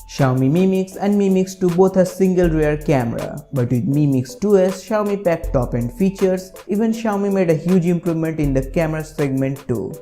Xiaomi Mi Mix and Mi Mix 2 both have single rear camera, but with Mi Mix 2s, Xiaomi packed top-end features. Even Xiaomi made a huge improvement in the camera segment too.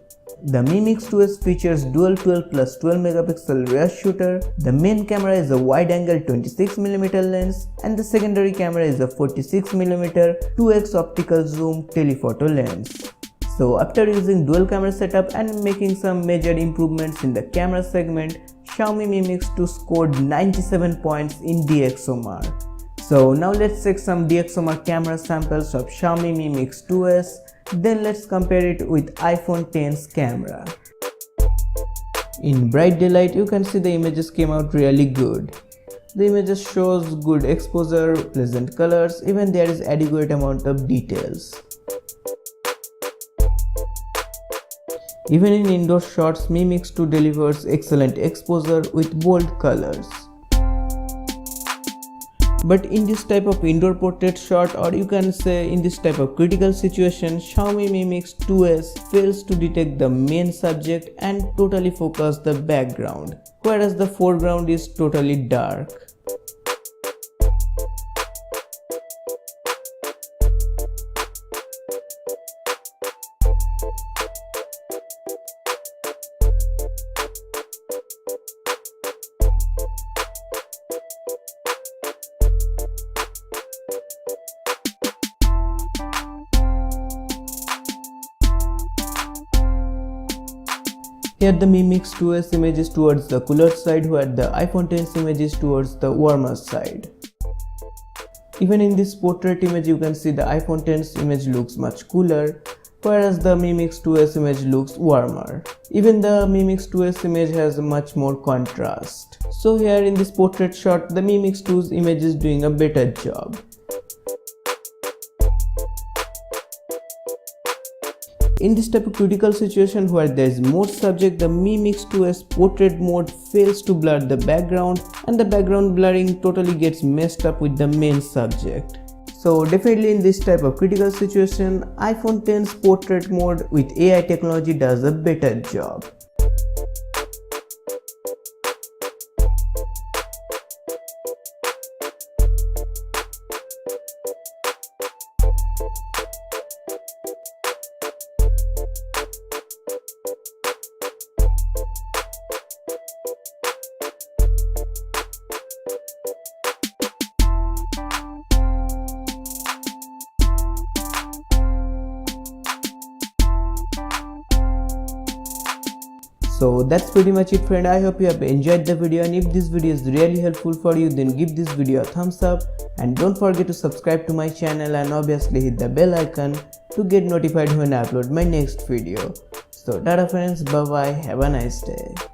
The Mi Mix 2s features dual 12 plus 12 megapixel rear shooter. The main camera is a wide-angle 26mm lens and the secondary camera is a 46mm 2x optical zoom telephoto lens. So after using dual camera setup and making some major improvements in the camera segment, Xiaomi Mi Mix 2 scored 97 points in DxOMark. So now let's check some DxOMark camera samples of Xiaomi Mi Mix 2s. Then let's compare it with iPhone X's camera. In bright daylight, you can see the images came out really good. The images shows good exposure, pleasant colors, even there is adequate amount of details. Even in indoor shots, Mi Mix 2 delivers excellent exposure with bold colors. But in this type of indoor portrait shot, or you can say in this type of critical situation, Xiaomi Mi Mix 2s fails to detect the main subject and totally focus the background, whereas the foreground is totally dark. Here the Mi Mix 2s image is towards the cooler side, where the iPhone X's image is towards the warmer side. Even in this portrait image you can see the iPhone X's image looks much cooler, whereas the Mi Mix 2s image looks warmer. Even the Mi Mix 2s image has much more contrast. So here in this portrait shot, the Mi Mix 2's image is doing a better job. In this type of critical situation where there is more subject, the Mi Mix 2s portrait mode fails to blur the background, and the background blurring totally gets messed up with the main subject. So definitely in this type of critical situation, iPhone X's portrait mode with AI technology does a better job. So that's pretty much it, friend. I hope you have enjoyed the video, and if this video is really helpful for you, then give this video a thumbs up and don't forget to subscribe to my channel and obviously hit the bell icon to get notified when I upload my next video. So tada friends, bye bye, have a nice day.